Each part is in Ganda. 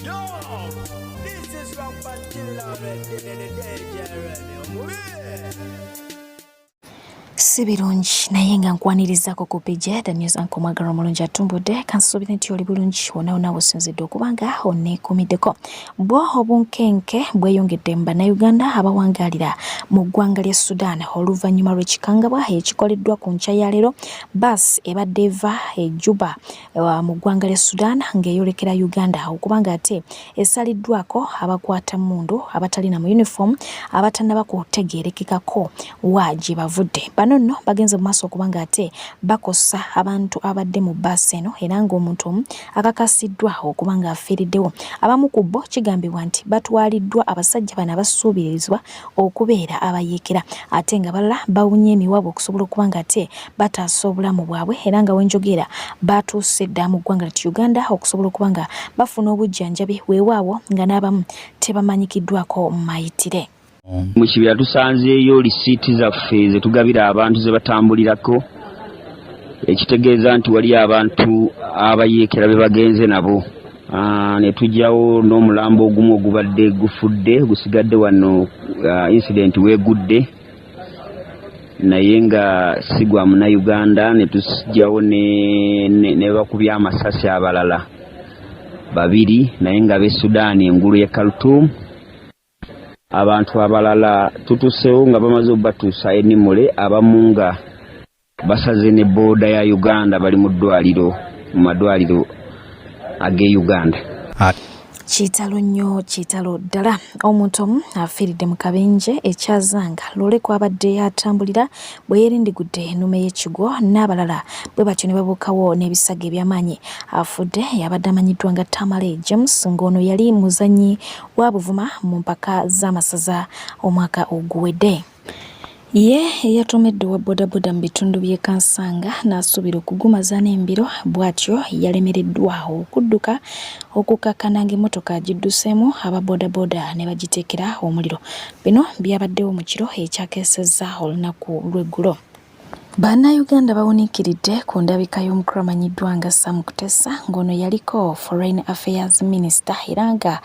Yo, this is Rock Pantilla the DJ. Si birungi naye nga nkwanirizaako ku page The News Anchor Mwagala omulungi atumbudde kansuubira nti oli bulungi wonna businzidde okuba nga onneekuumiddeko. Bwo obunkenke bweyongedde mu bannayuganda abawangaalira mu ggwanga lya Sudan oluvannyuma lw'ekikangabwa ekikoleddwa ku nkya ya leero bus ebadde eva e Juba mu ggwanga lya Sudan ng'eyolekera Uganda okuba nga ate esaliddwako abakwata mmundu abatalina mu uniform abatannaba kutegeerekekako wa gye bavudde. Bano bagenze mu maaso okuba nga ate bakosa abantu abadde mu bbaasi eno era ng'omuntu omu akakasiddwa okuba nga afiiriddewo. Abamu ku bo kigambibwa nti batwaliddwa abasajja bano abasuubirizwa okubeera abayeekera ate nga balala bawunye emiwabo okusobola okuba nga ate bataasa obulamu bwabwe era nga wenjogera batuuse dda mu ggwanga lya Uganda okusobola okuba nga bafuna obujjanjabi weewaawo nga n'abamu tebamanyikiddwako mayitire. Mu kibira tusanzeeyo lisiiti zaffe ze tugabira abantu ze batambulirako ekitegeeza nti wali abantu abayeekera be bagenze nabo ne tujjawo n'omulambo ogumu ogubadde gufudde gusigadde wano incident weegudde naye nga si gwa Munnayuganda ne tujjawo ne bakubya amasasi abalala babiri naye nga b'e Sudan engulu ya Khartoum. Abantu abalala tutuseewo nga bamaze obatuusa Enimule abamu nga basaze ne booda ya Uganda bali mu madwaliro ag'e Uganda. Kitalo ddala omuntu omu afiiridde mu kabenje ekyazanga loole kwabadde atambulira bwe yerindigudde ennume y'ekigo n'abalala bwe batyo ne babuukawo n'ebisago eby'amaanyi. Afudde yabadde amanyiddwa nga Tamale James ng'ono yali muzannyi wa Buvuma mu mpaka z'amasaza omwaka oguwedde. Ye yatomedde wa bodaboda mu bitundu by'e Kansanga n'asuubira okugumaza n'embiro bw'atyo yalemereddwa okudduka okukakkana ng'emmotoka gidduseemu aba bodaboda ne bagiteekera omuliro. Bino byabaddewo mu kiro ekyakeesezza olunaku lw'eggulo. Bannayuganda bawuniikiridde ku ndabika y'omukulu amanyiddwa nga Sam Kutesa ng'ono yaliko Foreign Affairs Minister era nga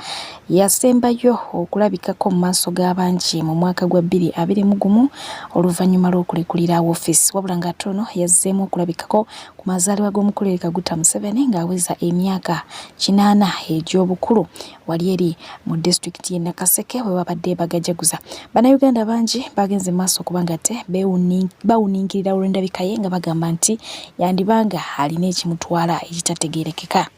yasembayo okulabikako mu maaso g'abangi mu mwaka gwa 2021 oluvannyuma lw'okulekulira woofiisi wabula ng'ate ono yazzeemu okulabikako ku mazaalibwa g'omukulu Kaguta Museveni ng'aweza emyaka 80 egy'obukulu wali eri mu disitulikiti y'e Nakaseke we babadde bagajaguza. Bannayuganda bangi bagenze mu maaso okuba nga ate bawuniikirira olw'endabika ye nga bagamba nti yandibanga alina ekimutwala ekitategeerekeka.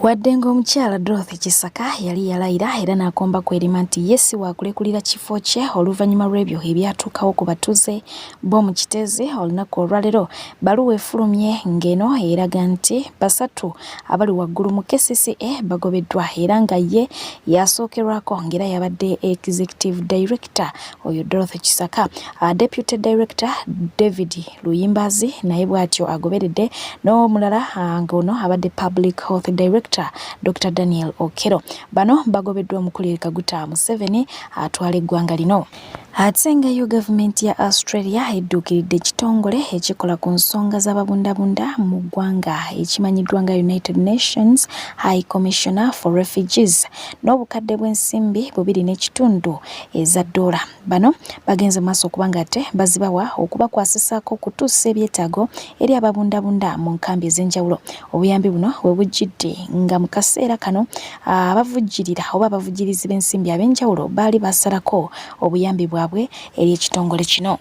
Wadde ng'omukyala Dorothy Kisaka yali yalayira era n'akomba kwerima nti yesi waakulekulira kifo kye oluvannyuma lw'ebyo ebyatuukawo ku batuuze b'omu Kiteezi olunaku olwaleero baluwa efulumye ng'eno eraga nti basatu abali waggulu mu KCCA bagobeddwa era nga ye yasookerwako ng'era yabadde Executive Director oyo Dorothy Kisaka. Deputy Director David Luyimbazi naye bw'atyo agoberedde n'omulala ng'ono abadde Public Health Director Dr. Daniel Okero. Bano bagobeddwa omukulu Kaguta Museveni atwala eggwanga lino. Ate ngayo gavumenti ya Australia edduukiridde ekitongole ekikola ku nsonga z'ababundabunda mu ggwanga ekimanyiddwa nga United Nations High Commissioner for Refugees n'obukadde bw'ensimbi 2.5 eza $. Bano bagenze maaso okuba nga ate bazibawa okubakwasisaako kutuusa ebyetaago eri ababundabunda mu nkambi ez'enjawulo. Obuyambi buno we bujjidde nga mu kaseera kano abavujjirira oba abavujjirizi b'ensimbi ab'enjawulo baali basalako obuyambi bwabwe eri ekitongole kino.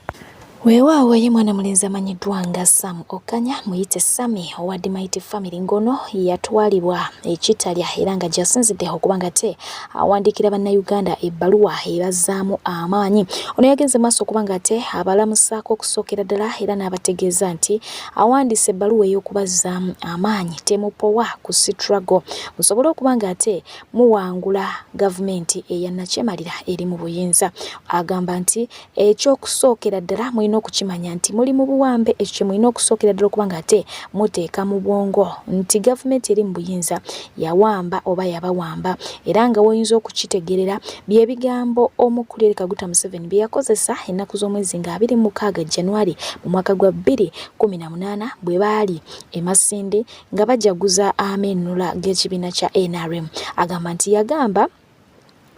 Weewaawo ye mwana mulenzi amanyiddwa nga Sam Okanya muyite Sami owa The Mighty Family ngono yatwalibwa ekitalya era nga gyasinzidde okuba nga te awandiikira bannayuganda ebbaluwa ebazzaamu amaanyi. Ono yagenze maaso okuba nga te abalamusaako okusookera ddala era n'abategeeza nti awandiise ebbaluwa ey'okubazzaamu amaanyi temupowa ku struggle musobole okuba nga ate muwangula gavumenti eyannakyemalira eri mu buyinza. Agamba nti ekyokusookera ddala mulina okukimanya nti muli mu buwambe ekyo kye mulina okusookera ddala okuba nga ate muteeka mu bwongo nti gavumenti eri mu buyinza yawamba oba yabawamba era nga woyinza okukitegerera bye bigambo Omukulira Kaguta Museveni bye yakozesa ennaku z'omwezi nga 26 January mu mwaka gwa 2018 bwe baali e Masindi nga bajaguza amenula g'ekibiina kya NRM. Agamba nti yagamba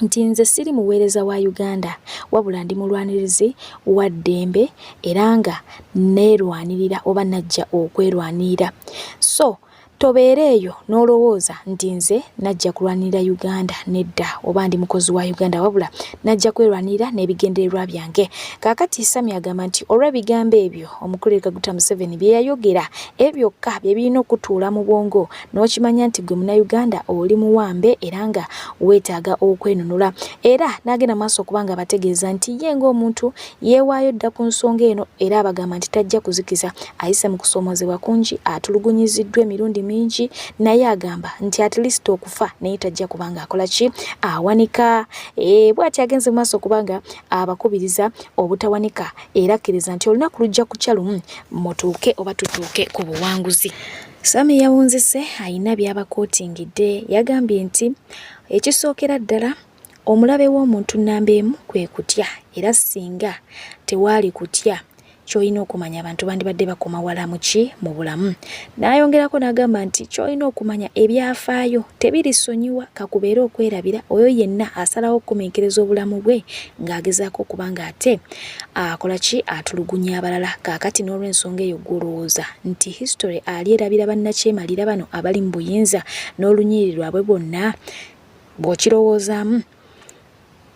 nti nze siri muweereza wa Uganda wabula ndi mulwanirizi wa ddembe era nga neerwanirira oba najja okwerwanirira. So tobeere eyo n'olowooza nti nze najja kulwanirira Uganda nedda oba ndi mukozi wa Uganda wabula najja kwerwanirira n'ebigendererwa byange. Kaakati Sammy agamba nti olw'ebigambo ebyo Omukulira Kaguta Museveni bye yayogera ebyokka bye birina okutuula mu bwongo n'okimanya nti gwe Munnayuganda oli muwambe era nga weetaaga okwenunula era n'agenda maaso okubanga bategeeza nti ye ng'omuntu yeewaayo dda ku nsonga eno era abagamba nti tajja kuzikiza ayise mu kusoomozebwa kungi atulugunyiziddwa emirundi mingi naye agamba nti at least okufa naye tajja kubanga akola ki awanika bw'ati agenze mu maaso kubanga abakubiriza obutawanika era akkiriza nti olunaku lujja kukya lumu mutuuke oba tutuuke ku buwanguzi. Sammy yawunzise ayina by'abakootingidde yagambye nti ekisookera ddala omulabe w'omuntu nnamba emu kwe kutya era singa tewaali kutya kyolina okumanya abantu bandibadde bakoma wala muki mu bulamu. N'ayongerako n'agamba nti kyolina okumanya ebyafaayo tebirisonyiwa kakubeera okwerabira oyo yenna asalawo okumenkereza obulamu bwe ng'agezaako okubanga ate akola ki atulugunya abalala. Kaakati n'olw'ensonga eyo gwolowooza nti history alyerabira bannakyemalira bano abali mu buyinza n'olunyiriri lwabwe bwonna bw'okirowoozaamu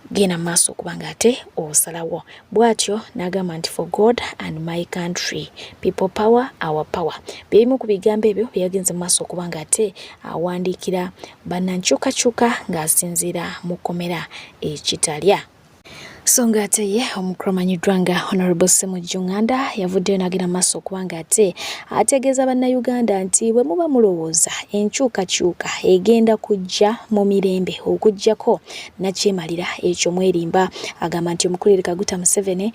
genda maaso okubanga ate osalawo. Bw'atyo n'agamba nti for God and my country, people power, our power. Bimu ku bigambo ebyo byagenze maaso okubanga ate awandiikira bannankyukakyuka ng'asinziira mu kkomera ekitalya. So ng'ate ye omukulu amanyiddwa nga Honorable Ssemujju Nganda yavuddeyo n'agenda maaso okubanga ate ategeeza bannayuganda nti bwe muba mulowooza enkyukakyuka egenda kujja mu mirembe okuggyako nakyemalira ekyo mwerimba. Agamba nti Omukulira Kaguta Museveni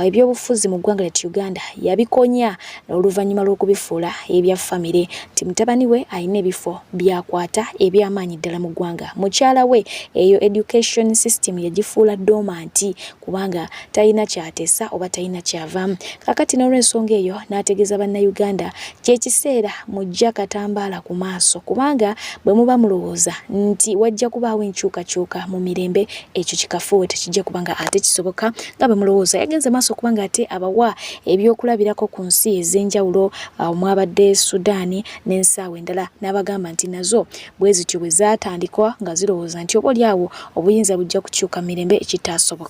ebyobufuzi mu ggwanga lyattu Uganda yabikonya oluvannyuma lw'okubifuula ebya famire nti mutabani we alina ebifo byakwata ebyamaanyi ddala mu ggwanga. Mukyala we eyo education system yagifuula dormant kubanga talina kyatesa oba talina kyavaamu. Kakati n'olw'ensonga eyo n'ategeeza bannayuganda kyekiseera mujja katambaala ku maaso kubanga bwe muba mulowooza nti wajja kubaawo enkyukakyuka mu mirembe ekyo kikafuwe tekijja kubanga ate kisoboka nga bwe mulowooza. Yagenze maaso kubanga ate abawa ebyokulabirako ku nsi ez'enjawulo mwabadde Sudaani n'ensaawa endala n'abagamba nti nazo bwe zityo bwe zaatandikwa nga zirowooza nti oboolyawo obuyinza bujja kukyuka mirembe ekitaasoboka.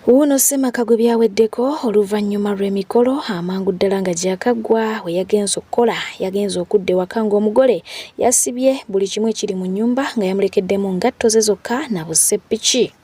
Uno Ssemaka gwe byaweddeko oluvannyuma lw'emikolo amangu ddala nga gyakaggwa we yagenza okukola yagenza okudda ewaka ng'omugole yasibye buli kimu ekiri mu nnyumba nga yamulekeddemu ngatto ze zokka na buseppiki.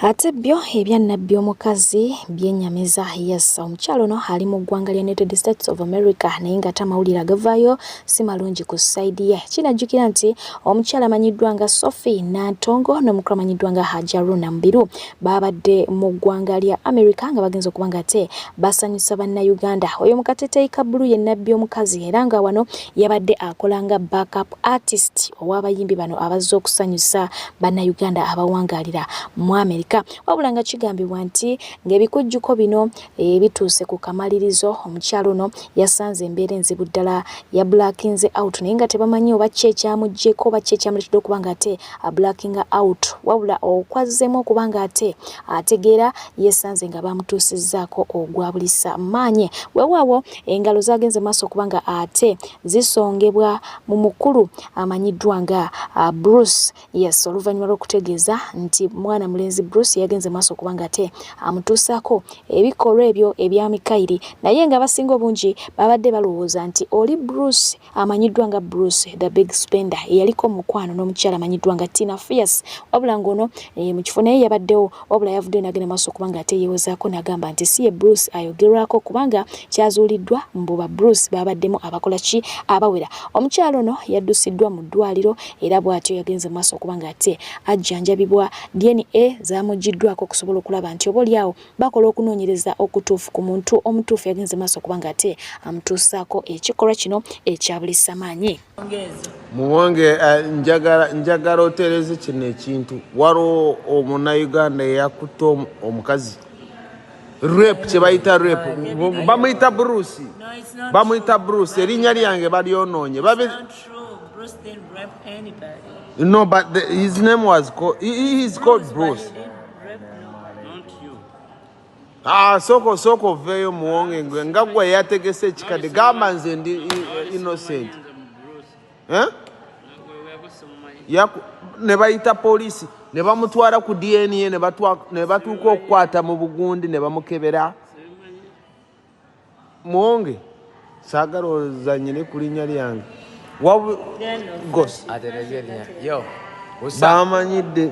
Ate byo ebya nnabbi omukazi byennyamiza. Yes, omukyalo ono ali mu ggwanga lya United States of America naye nga tamawulire agavaayo si malungi ku side ye. Kinajjukira nti omukyala amanyiddwa nga Sophie Nantongo n'omukulu amanyiddwa nga Hajaru Nambiru babadde mu ggwanga lya America nga bagenza okuba nga ate basanyusa bannayuganda. Oyo mukateteyi ka bbulu ye nnabbi omukazi era nga wano yabadde akola nga backup artist ow'abayimbi bano abazze okusanyusa bannayuganda abawangaalira mu America. Wabula nga kigambibwa nti ng'ebikujjuko bino bituuse ku kamalirizo omukyalo ono yasanze embeera enzibu ddala ya blackinze out naye nga tebamanyi oba ki ekyamuggyeko oba ki ekyamuleetedde okuba nga ate blackinga out. Wabula okwazzemu okuba nga ate ategeera yesanze nga bamutuusizzaako ogwa bulisa maanye. Weewaawo engalo zagenze maaso okuba nga ate zisongebwa mu mukulu amanyiddwa nga Bruce. Yes, oluvannyuma lw'okutegeeza nti mwana mulenzi Bruce yagenze maaso kubanga ate amutuusaako ebikolwa ebyo ebya Mikairi naye nga basinga obungi babadde balowooza nti oli Bruce amanyiddwa nga Bruce the big spender eyaliko mukwano n'omukyala amanyiddwa nga Tina Fierce. Wabula ngono mu kifo naye yabaddewo wabula yavuddeyo n'agenda maaso kubanga ate yeewozaako n'agamba nti si ye Bruce ayogerwako kubanga kyazuuliddwa mbuba Bruce babaddemu abakola ki abawera. Omukyalo ono yaddusiddwa mu ddwaliro era bw'atyo yagenze maaso kubanga ate ajjanjabibwa DNA za bamujiddwako okusobola okulaba nti oboolyawo bakola okunoonyereza okutuufu ku muntu omutuufu yagenze maaso kubanga ate amutuusaako ekikolwa kino ekyabulisa-maanyi. Muwonge njagala otereeze kino ekintu. Waliwo omunnayuganda eyakutte omukazi rape, kye bayita rape, bamuyita Bruce. Bamuyita Bruce, erinnya lyange balyonoonye. Bruce didn't rape anybody. No, but his name was called. He is called Bruce. He didn't rape nobody. Not you. Soko veyo muwonge ngwe nga gwe yategese ekikadde gamba nze ndi innocent. Ne bayita poliisi ne bamutwala ku DNA ne batuuka okukwata mu Bugundi ne bamukebera. Muwonge saagala ozannyire ku linnya lyange. Bamanyidde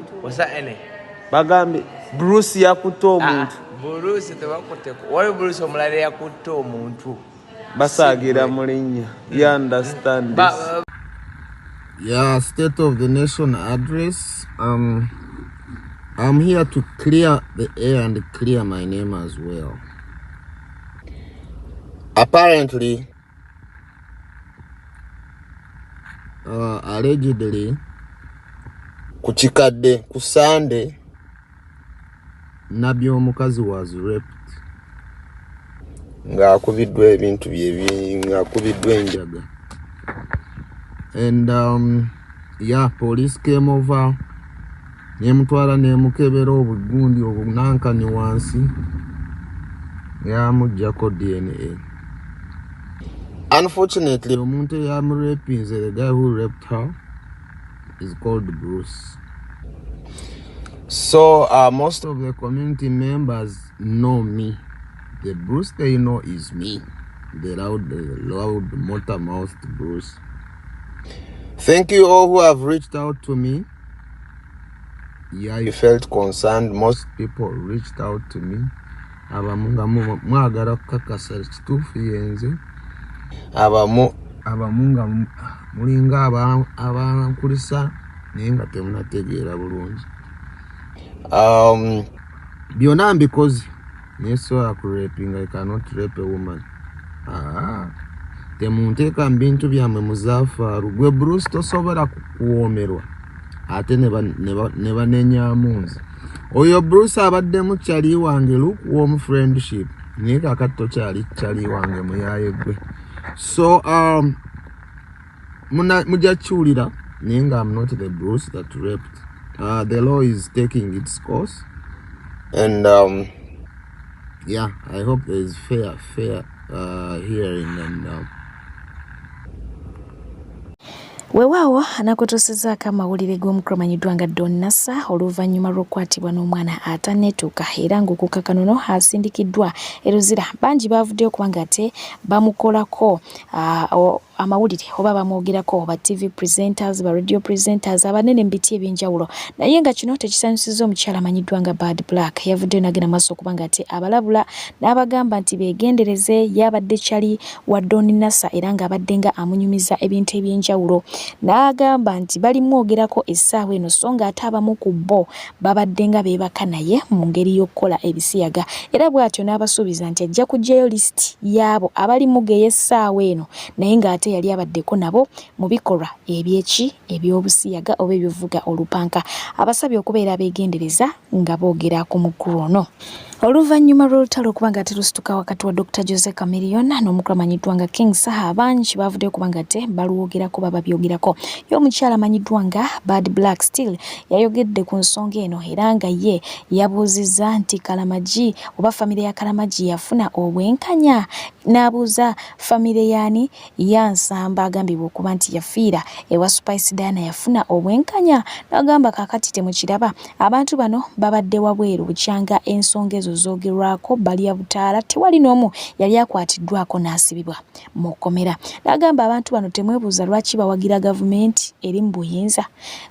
bagambye Bruce yakutte omuntu. Bruce tebakutte. Wali Bruce omulala yakutte omuntu. Basaagira mu linnya. You understand this? Yeah, State of the Nation address. I'm here to clear the air and clear my name as well. Apparently, allegedly, ku Kikadde ku Sunday, Nabbi omukazi was raped. Ng'akubiddwa ebintu ng'akubiddwa enjaga. And yeah, police came over. Nemutwala nemukebera Obugundi obunankani wansi. Yamuggyako DNA. Unfortunately, omuntu eyamurapinze, the guy who raped her, is called Bruce. So most of the community members know me. The Bruce they know is me. The loud motor-mouthed Bruce. Thank you all who have reached out to me. Yeah, you felt concerned. Most people reached out to me. Abamunga mwagala kukakasa kituufu yenze. Abamunga mulinga abankulisa naye nga temunategeera bulungi. Byonna mbikoze naye sobola kurapinga. I cannot rape a woman. Temunteeka mu bintu byammwe muzaafaaru. Gwe Bruce tosobola kuwoomerwa ate ne banenyaamu nze. Oyo Bruce abadde mukyali wange lukewarm friendship naye kakati tokyali kyali wange muyaye gwe. So mujja kiwulira naye nga I'm not the Bruce that raped. The law is taking its course and yeah, I hope there is fair hearing and Weewaawo anakutuusizaako amawulire g'omukumanyiddwa nga Don Nassar oluvannyuma lw'okukwatibwa n'omwana atanneetuuka era ng'okukakanono asindikiddwa e Luzira. Bangi baavuddeyo kubanga ate bamukolako amawulire oba bamwogerako ba TV presenters, ba radio presenters abanene mu biti ebyenjawulo. Naye nga kino tekisanyusizza omukyala amanyiddwa nga Bad Black. Yavuddeyo n'agenda maaso okubanga ate abalabula n'abagamba nti beegendereze yabadde kyali wa Don Nassar era ng'abadde nga amunyumiza ebintu ebyenjawulo. N'agamba nti balimwogerako essaawa eno so nga ate abamu ku bo babadde nga beebaka naye mu ngeri y'okukola ebisiyaga. Era bw'atyo n'abasuubiza nti ajja kuggyayo lisiti y'abo abalimugeya essaawa eno naye ng'ate yali abaddeko nabo mu bikolwa eby'obusiyaga oba ebyovuga olupanka. Abasabye okubeera abeegendereza nga boogera ku mukulu ono. Oluvannyuma lw'olutalo okubanga ate lusituka wakati wa Dr. Jose Chameleone n'omukulu amanyiddwa nga King Saha, bangi baavuddeyo kubanga ate balwogerako baba byogerako. Ye omukyala amanyiddwa nga Bad Black still yayogedde ku nsonga eno era nga ye yabuuzizza nti Kalamagi oba famire ya Kalamagi yafuna obwenkanya. N'abuuza famire yaani Yansamba agambibwa okuba nti yafiira ewa Spice Diana yafuna obwenkanya. N'agamba kaakati temukiraba abantu bano babadde wabweru bukyanga ensonga ezo ezo zoogerwako Balya Butaala tewali n'omu yali akwatiddwako n'asibibwa mu kkomera. N'agamba abantu bano temwebuuza lwaki bawagira gavumenti eri mu buyinza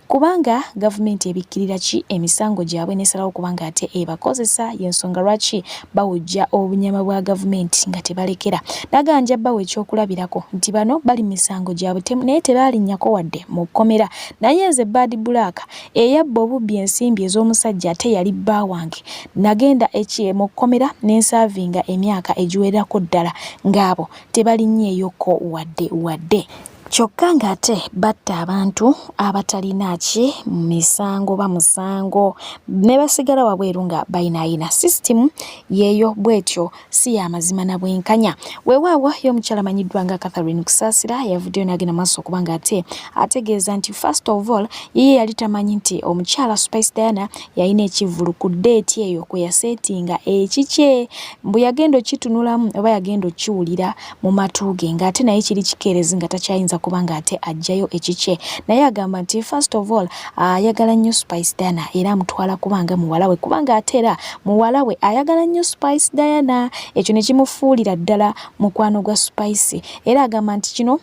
kubanga gavumenti ebikkirira ki emisango gyabwe n'esalawo kubanga ate ebakozesa y'ensonga lwaki bawujja obunyama bwa gavumenti nga tebalekera. N'aganja bbawe ekyokulabirako nti bano bali misango gyabwe naye tebaalinnyako wadde mu kkomera. Naye nze Bad Black eyabba obubbi ensimbi ez'omusajja ate yali bba wange nagenda mu kkomera n'ensaavinga emyaka egiwerako ddala ng'abo tebalinnyeeyoko wadde. Kyokka ng'ate batta abantu abatalina ki misango musango ne basigala wabweru nga bayinaayina. System yeeyo bwetyo si y'amazima na bwenkanya. Weewaawo y'omukyala amanyiddwa nga Catherine Kusaasira yavuddeyo n'agenda maaso kubanga ate ategeeza nti first of all ye yali tamanyi nti omukyala Spice Diana yalina ekivvulu ku ddeeti eyo kwe yaseetinga ekikye mbu yagenda okitunulamu oba yagenda okiwulira mu matu ge ng'ate naye kiri kikeerezi nga takyayinza kubanga ate ajjayo ekikye. Naye agamba nti first of all ayagala nnyo Spice Diana era amutwala kubanga muwala we kubanga ate era muwala we ayagala nnyo Spice Diana. Ekyo ne kimufuulira ddala mukwano gwa Spice era agamba nti kino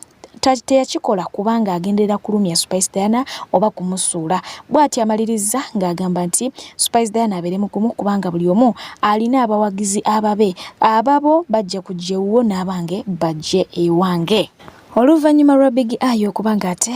teyakikola kubanga agenderera kulumya Spice Diana oba kumusuula. Bw'ati amaliriza ng'agamba nti Spice Diana abeere mukumu kubanga buli omu alina abawagizi ababe ababo bajja kujja ewuwo n'abange bajje ewange. Oluvannyuma lwa Big Ayo kubanga ate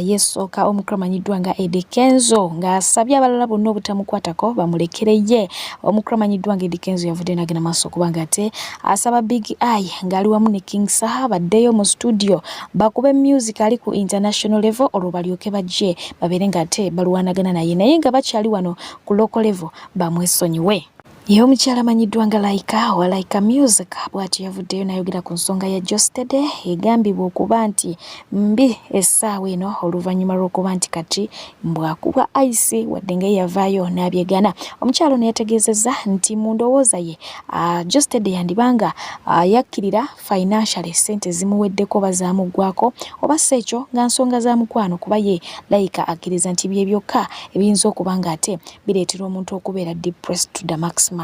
yeesooka omukulu amanyiddwa nga Eddie Kenzo ng'asabye abalala bonna obutamukwatako bamulekere ye. Omukulu amanyiddwa nga Eddie Kenzo yavudde n'agenda maaso kubanga ate asaba Big Ayo ng'ali wamu ne King Saha baddeyo mu studio bakube music ali ku international level olwo balyoke bajje babeere ng'ate balwanagana naye naye nga bakyali wano ku local level bamwesonyiwe. Ye omukyala amanyiddwa nga Laika Music bw'ati yavuddeyo n'ayogera ku nsonga ya Jostede egambibwa okuba nti mbi essaawa eno oluvannyuma lw'okuba nti kati mbwakubwa ice wadde nga yavaayo n'abyegana. Omukyala ono yategeezezza nti mu ndowooza ye Jostede yandibanga yakkirira financially ssente zimuweddeko bazaamuggwako oba si ekyo nga nsonga za mukwano kuba ye Laika akkiriza nti bye byokka ebiyinza okuba nga ate bireetera omuntu okubeera depressed to the maximum.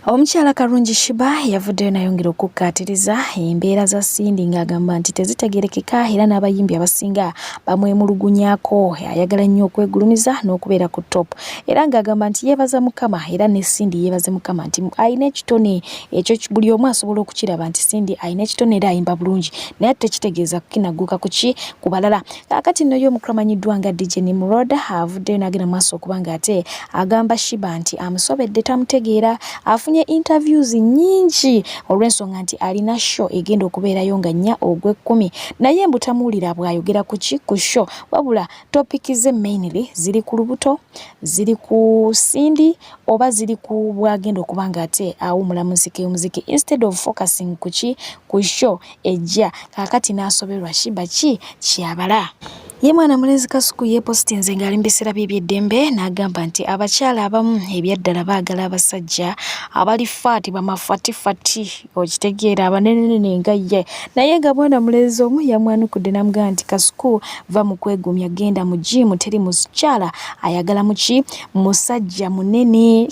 Omukyala Karungi Shiba yavuddeyo n'ayongera okukkaatiriza embeera za Cindy ng'agamba nti tezitegeerekeka era n'abayimbi abasinga bamwemulugunyaako. Ayagala nnyo okwegulumiza n'okubeera ku top era ng'agamba nti yeebaza Mukama era ne Cindy yeebaze Mukama nti alina ekitone ekyo buli omu asobola okukiraba nti Cindy alina ekitone era ayimba bulungi naye tekitegeeza kukinaguuka ku balala. Kaakati nno y'omukulu amanyiddwa nga DJ Nimrod avuddeyo n'agenda maaso okubanga ate agamba Shiba nti amusobedde tamutegeera. Afunye interviews nyingi olw'ensonga nti alina show egenda okubeerayo nga 4 Ogw'ekkumi naye mbutamuwulira bw'ayogera ku show wabula topic ze mainly ziri ku lubuto ziri ku Cindy oba ziri ku bwagenda okuba nga ate awumula muziki instead of focusing ku show ejja. Kaakati n'asoberwa Shiba kyabala. Ye mwana mulenzi Kasuku yeepositinze ng'ali mu biseera bye eby'eddembe n'agamba nti abakyala abamu ebyaddala baagala abasajja abali faati bamafatifati okitegeera abanenenene nga ye. Naye nga mwana mulenzi omu yamwanukudde n'amugamba nti Kasuku va mu kwegumya genda mu gym teri mukyala ayagala musajja munene.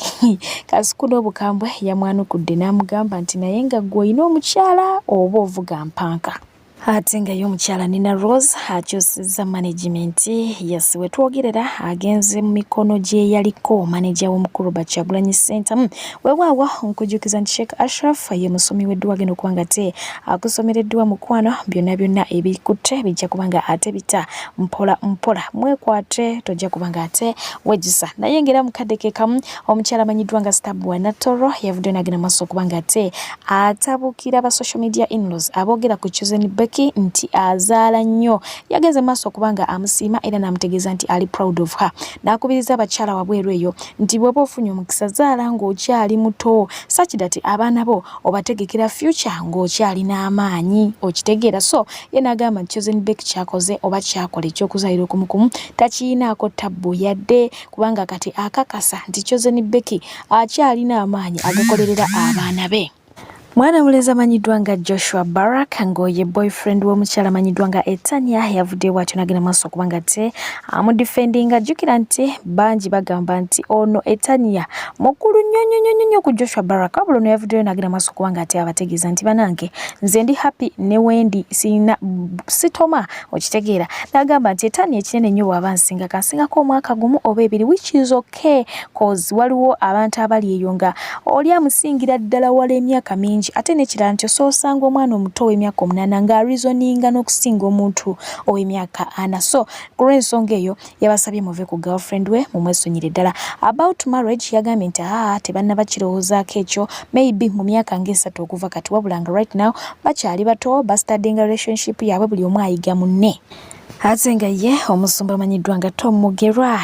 Kasuku n'obukambwe yamwanukudde n'amugamba nti naye nga ggwe olina omukyala oba ovuga mpanka. Ate nga y'omukyala Nina Rose akyusizza management yasi we twogerera agenze mu mikono gye yaliko manager w'omukulu Kyagulanyi Center. Weewaawo nkujjukiza nti Sheikh Ashraf ye musomi w'edduwa agenda okuba nga ate akusomereddwa mukwano byonna ebikutte bijja kuba nga ate bita mpola mwekwate tojja kuba nga ate wejjusa. Naye ngera mukadde ke kamu omukyala amanyiddwa nga Stabwa Natoro yavudde n'agenda maaso okuba nga ate atabukira ba social media in-laws aboogera ku Chosen Becky nti azaala nnyo. Yagenze maaso okubanga amusiima era n'amutegeeza nti ali proud of her. N'akubiriza abakyala wabweru eyo nti bw'oba ofunye omukisa zaala ng'okyali muto such that abaana bo obategekera future ng'okyali n'amaanyi okitegeera. So ye n'agamba nti Chosen Becky kyakoze oba kyakola eky'okuzaalira okumukumu takiyinaako tabbu yadde kubanga kati akakasa nti Chosen Becky akyalina amaanyi agakolerera abaana be. Mwana mulezi amanyiddwa nga Joshua Baraka ng'oye boyfriend w'omukyala amanyiddwa nga Etania yavudde bw'atyo n'agenda maaso okuba nga te amudifendinga. Jjukira nti bangi bagamba nti ono Etania mukulu nnyo ku Joshua Baraka, wabula ono yavuddeyo n'agenda maaso okuba nga ate abategeeza nti banange nze ndi happy ne wendi sina sitoma, okitegeera. N'agamba nti Etania ekinene nnyo bw'aba nsinga kansingako omwaka gumu oba ebiri, which is okay cause waliwo abantu abali eyo nga oli amusingira ddala wala emyaka mingi ate nekirala nti osanga omwana omuto w'emyaka 8 nga reasoninga n'okusinga omuntu ow'emyaka 4. So ku lw'ensonga eyo yabasabye muve ku girlfriend we mumwesonyire ddala. About marriage yagambye nti tebannaba kirowoozaako ekyo maybe mu myaka nga 3 okuva kati, wabula nga right now bakyali bato bastadinga relationship yaabwe buli omu ayiga munne. Ate nga ye omusumba amanyiddwa nga Tom Mugerwa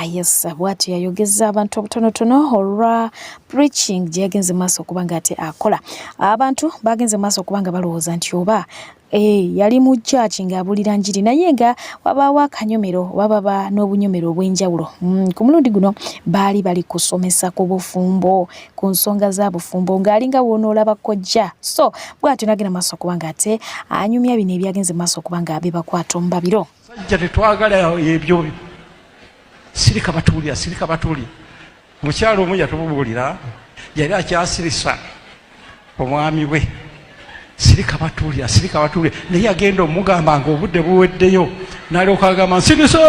bw'atyo yayogeza abantu obutonotono olwa preaching gye yagenze maaso okuba nga ate akola. Abantu bagenze maaso okuba nga balowooza nti oba yali mu church ng'abulira njiri naye nga wabaawo akanyomero baba n'obunyomero obw'enjawulo. Ku mulundi guno baali bali kusomesa ku bufumbo, ku nsonga za bufumbo ng'alinga woonoolaba kojja. So bw'atyo n'agenda maaso okuba nga ate anyumya bino ebyagenze maaso okuba nga abibakwata omubabiro. Sajja tetwagala ebyo sirika batuuli. Mukyalo omu yatubuulira yali akyasirisa omwami we sirika batuuli naye agenda omugamba nga obudde buweddeyo n'alyoka agamba nsirisa.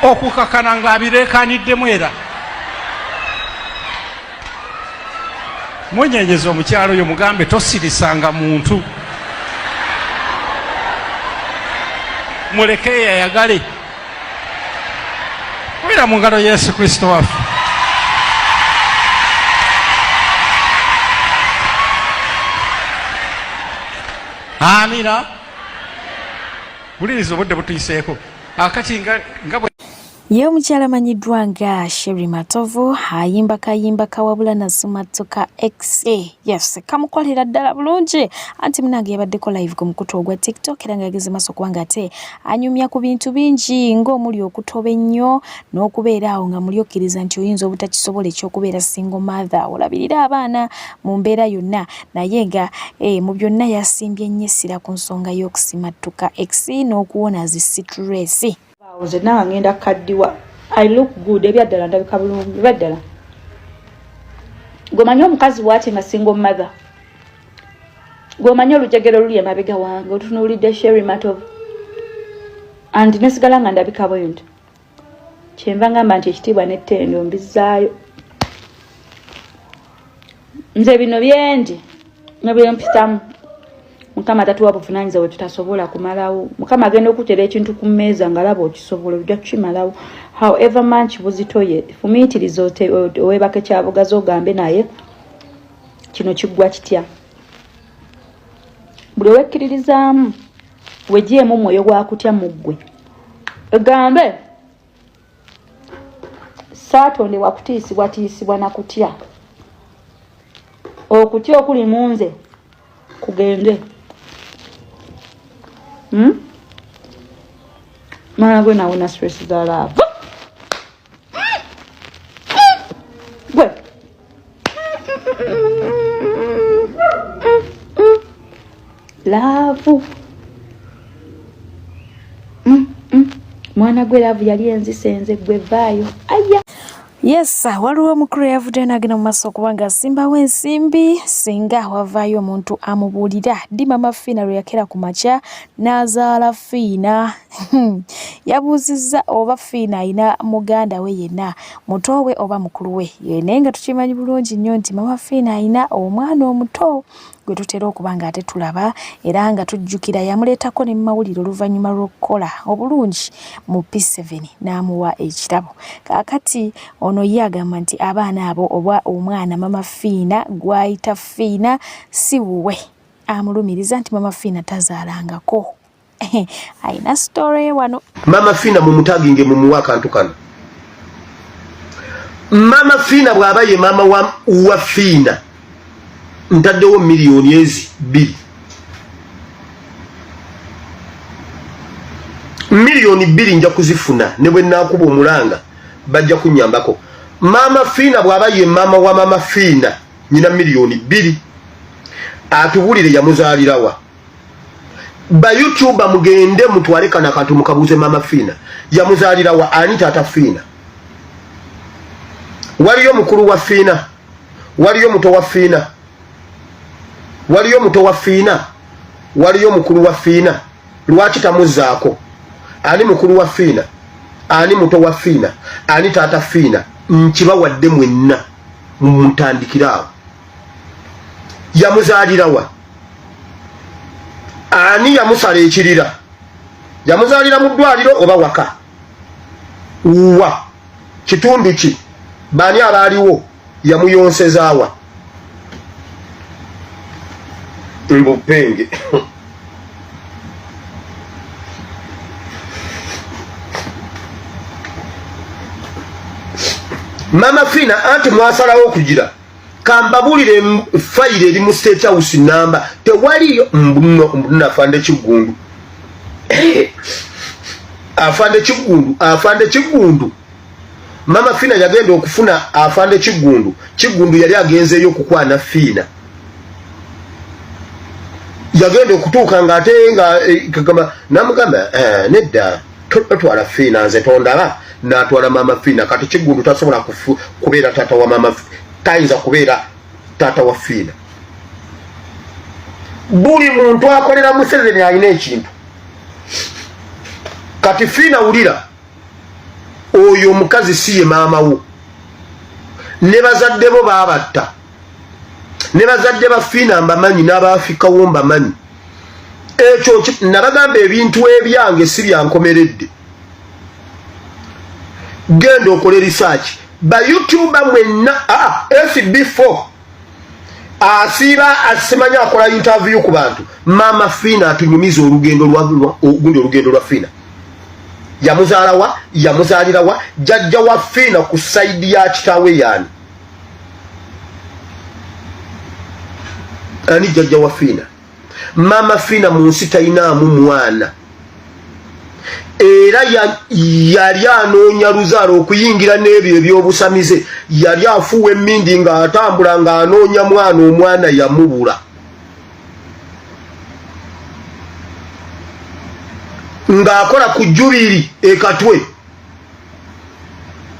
Okukakana ng'abireekaniddemu era munyenyeza omukyalo oyo mugambe tosirisanga muntu, muleke yayagale wera mu ngalo Yesu Kristo waffe. Amina. Buliriza obudde butuyiseeko akati nga Ye omukyala amanyiddwa nga Sherry Matovu ayimba kayimba kawabula nasumatuka XA. Yes, kamukolera ddala bulungi. Anti munange yabaddeko live ku mukutu ogwa TikTok era nga yageze maaso okuba nga ate anyumya ku bintu bingi ng'omuli okutoba ennyo n'okubeera awo nga muli okkiriza nti oyinza obutakisobola ekyokubeera single mother, olabirira abaana mu mbeera yonna, naye nga mu byonna yasimbye nnyo essira ku nsonga y'okusimatuka XA n'okuwona zi stress. Nze nawe ngenda kaddiwa. I look good ebyaddala ndabika bulungi ebyaddala. Gomanya omukazi bw'ati nga single mother. Gomanya olujegero luli emabega wange otunuulidde Sherry Matovu. Andi nesigala nga ndabika bwenti. Kyenva ngamba nti ekitiibwa n'ettendo mbizaayo. Nze bino byendi ne byempitamu. Mukama tatuwa buvunaanyizibwa we tutasobola kumalawo. Mukama agenda okutera ekintu ku mmeeza nga laba okisobola ojja kukimalawo. However much buzitoye fumiitiriza owebake kyabugazi ogambe naye kino kiggwa kitya. Buli wekkiririzaamu wegiemu omwoyo gwa kutya mu ggwe. Egambe saatondebwa kutiisibwa na kutya. Okutya okuli mu nze kugende. Mwana gwe nawe na stress za love. Gwe. Love. Mwana gwe love yali enzisenze gwe vaayo. Aya. Yes, waliwo omukulu yavudde n'agenda mu maaso okuba nga asimbawo ensimbi singa wavaayo omuntu amubuulira. Ddi Mama Fiina lwe yakera ku makya n'azaala Fiina. Yabuuzizza oba Fiina ayina muganda we yenna, muto we oba mukulu we. Naye nga tukimanyi bulungi nnyo nti Mama Fiina ayina omwana omuto. gwe tutera okuba nga ate tulaba era nga tujjukira yamuleetako ne mawulire oluvannyuma lw'okukola obulungi mu P7 n'amuwa ekirabo. Kaakati ono ye agamba nti abaana abo oba omwana Mama Fiina gw'ayita Fiina si wuwe, amulumiriza nti Mama Fiina tazaalangako. Aina story wano. Mama Fiina mumutaginge mumuwa akantu kano. Mama Fiina bw'aba ye mama wa Fiina ntaddewo miliyoni ezi 2. Miliyoni 2 nja kuzifuna ne bwe naakuba omulanga bajja kunyambako. Mama Fiina bw'aba ye mama wa Mama Fiina nyina miliyoni 2 atubulire yamuzaalirawa. Ba YouTube mugende mutwale kana kantu mukabuze Mama Fiina yamuzaalirawa ani taata Fiina. Waliyo mukulu wa Fiina, waliyo muto wa Fiina, waliyo muto wa Fiina, waliyo mukulu wa Fiina. Lwaki tamuzaako? Ani mukulu wa Fiina, ani muto wa Fiina, ani taata Fiina. Nkibawadde mwenna mumutandikiraawo. Yamuzaalirawa ani yamusala ekirira? Yamuzaalira mu ddwaliro oba waka? Uwa kitundu ki? Bani abaaliwo yamuyonsezaawa? Mbupenge. Mama Fiina anti mwasalawo okugira kambabulire fayire eri mu State House namba tewaliyo mbuno afande Kigundu. Afande Kigundu Mama Fiina yagenda okufuna afande Kigundu. Kigundu yali agenzeeyo okukwana Fiina. Yagenda okutuuka nga ate nga kagamba namugamba nedda totwala Fiina nze tondaba n'atwala Mama Fiina. Kati Kigundu tasobola kubeera taata wa Mama Fiina, tayinza kubeera taata wa Fiina. Buli muntu akolera Museveni alina ekintu. Kati Fiina wulira oyo omukazi si ye maama wo. Ne bazadde bo baabatta. Ne bazadde ba Fiina mbamanyi n'Abaafrikawo mbamanyi. Ekyo nabagamba ebintu ebyange si byankomeredde. Genda okole research. Ba YouTube mwenna FB4 asiba asimanya akola interview ku bantu. Mama Fiina atunyumiza olugendo lwa Fiina. Yamuzaalirawa jjajja wa Fiina ku side ya kitaawe yani. Ani jjajja wa Fiina? Mama Fiina mu nsi talinamu mwana. Era yali anoonya luzaalo okuyingira n'ebyo ebyobusamize. Yali afuuwa emmindi ng'atambula ng'anoonya mwana, omwana yamubula. Ng'akola ku Jubiri ekatwe.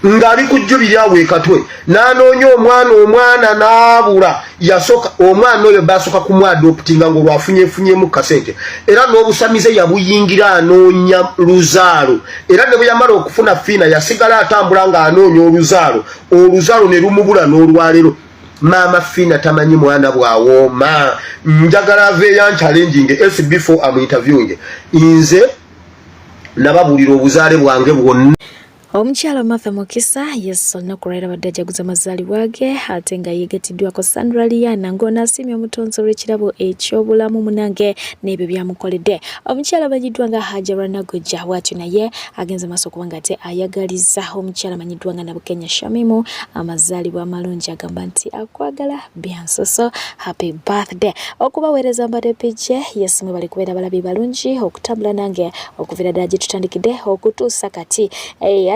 Ng'ali ku Jubiri awo ekatwe. N'anoonya omwana n'abula. Yasoka omwana oyo basoka kumwadoptinga ng'olwafunyefunyemu kasente. Era n'obusamize yabuyingira anoonya luzaalo. Era ne bwe yamala okufuna Fiina yasigala atambula ng'anoonya oluzaalo. Oluzaalo ne lumubula n'olwaleero. Mama Fiina tamanyi mwana bwawooma. Njagala aveeyo challenging SB4 amu-interviewing. Nze nababulira obuzaale bwange bwonna. Omukyala Martha Mukisa yes olunaku lwera badde ajaguza amazaalibwa ge ate nga yeegatiddwako Sandra Liana ng'onaasimya omutonzi olw'ekirabo eky'obulamu munange n'ebyo byamukoledde. Omukyala amanyiddwa nga Hajara Nagojja bw'atyo naye agenze maaso okuba nga ate ayagaliza omukyala amanyiddwa nga Nabukenya Shamimu amazaalibwa amalungi, agamba nti akwagala byansoso, happy birthday. Okubaweereza mbadde pije yes mwe bali kubeera balabi balungi okutambula nange okuviira ddala gye tutandikidde okutuusa kati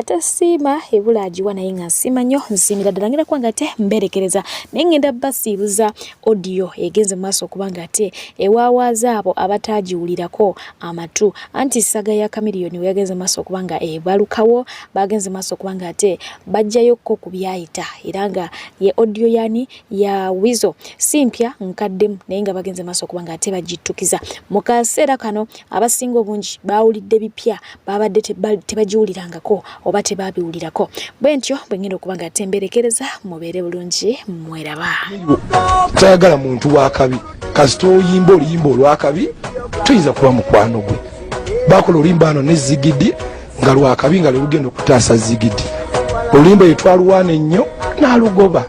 atasiima ebula agiwa naye nga nsiima nnyo nsiimira ddala ngenda kuba nga ate mberekereza naye ngenda basiibuza audio egenze mu maaso okuba nga ate ewawaaza abo abataagiwulirako amatu anti saga ya Kamiliyoni we yagenze mu maaso okuba nga ebalukawo bagenze mu maaso okuba nga ate bajjayokko ku byayita era nga ye audio yani ya Wizo simpya nkaddemu naye nga bagenze mu maaso okuba nga ate bagittukiza mu kaseera kano abasinga obungi baawulidde bipya babadde tebagiwulirangako oba oba tebabiwulirako. Bwe ntyo bwe ngenda okuba nga temberekereza mubeere bulungi mweraba. Tayagala muntu wakabi kasito oyimba oluyimba olwakabi tuyinza kuba mukwano gwe. Bakola oluyimba ano ne Zigidi nga lwakabi nga lugenda okutaasa Zigidi. Oluyimba yetwaluwana ennyo n'alugoba.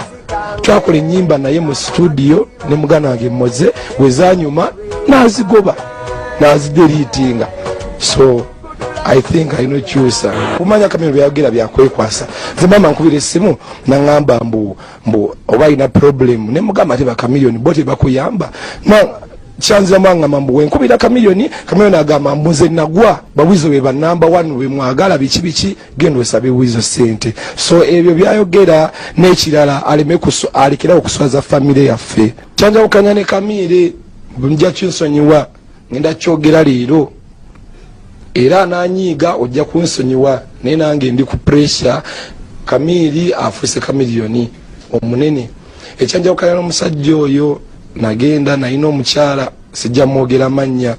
Twakola ennyimba naye mu studio ne mugana wange Moze wezanyuma n'azigoba n'azidelitinga. So I think I know choose. Kumanya kamera byagera byakwekwasa. Zimama nkubire simu na ngamba mbu oba ina problem ne mugamba teba kamilioni bote bakuyamba. Na chanza mwanga mambu wenkubira kamilioni agamba mbuze nagwa bawizo beba number 1 we mwagala bichi gendo sabe wizo sente. So ebyo byayogera n'ekirala aleme alikira okuswaza family yaffe. Chanja ukanyane kamire bunja chinsonyiwa ngenda kyogera leero. Era nanyiga ojja kunsonyiwa naye nange ndi ku pressure Kamili afuse kamilioni omunene. Ekyanja okala n'omusajja oyo nagenda nalina omukyala sijja mwogera mannya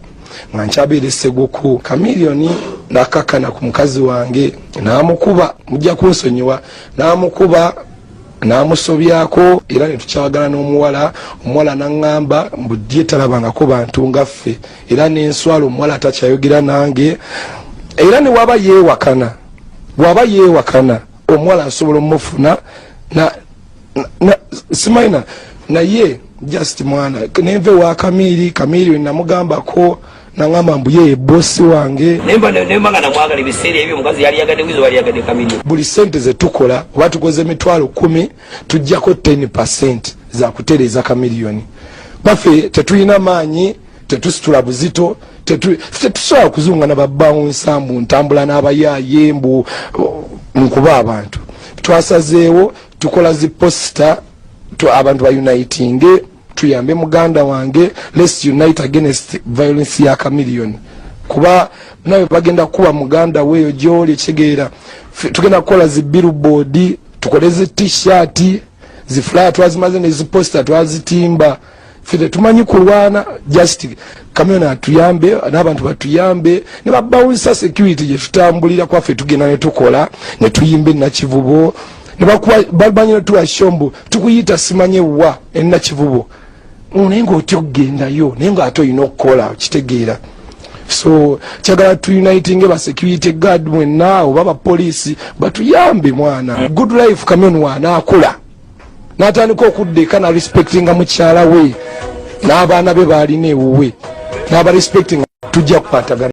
nga nkyabere Seguku. Kamilioni nakakana ku mukazi wange n'amukuba mujja kunsonyiwa n'amukuba n'amusobyako era ne tukyawagala n'omuwala. Omuwala n'angamba mbudye talabangako bantu ngaffe era n'enswala omuwala takyayogera nange era ne waba yeewakana omuwala asobola omufuna na simaina naye just mwana nenve wa Kamili we namugambako nangamba mbuye bosi wange nemba nga namwagala ebiseera ebyo omukazi yali yagadde wizo wali yagadde Kamili. Buli sente ze tukola oba tukoze emitwalo 10 tujjako 10% za kutereeza Kamilioni. Baffe tetulina maanyi tetusitula buzito tetusobola kuzunga nababbaawo nsambu ntambula n'abayaaye mbu nkuba abantu. Twasazeewo tukola ziposita abantu ba uniting tuyambe muganda wange let's unite against violence ya Kamilioni. Kuba nawe bagenda kuba muganda weyo gyoli kitegeera tugenda kukola zi billboard tukoleze t-shirt zi flyer twazimaze ne zi poster twazitimba fite tumanyi kulwana just Kamilioni atuyambe n'abantu batuyambe ne babawunsa security je tutambulira kwaffe tugenda ne tukola ne tuyimbe na Kivubo ne bakuba babanyira tuashombo tukuyita simanye wa na Kivubo unengo otyogendayo nengo ato inokola kitegeera. So chagala tu uniting ba security guard mwenna oba police batuyambe mwana good life Kamilioni wana akola natandika okuddeka na respectinga mukyala we n'abaana be balina ewuwe n'aba respecting tujja kupatagana.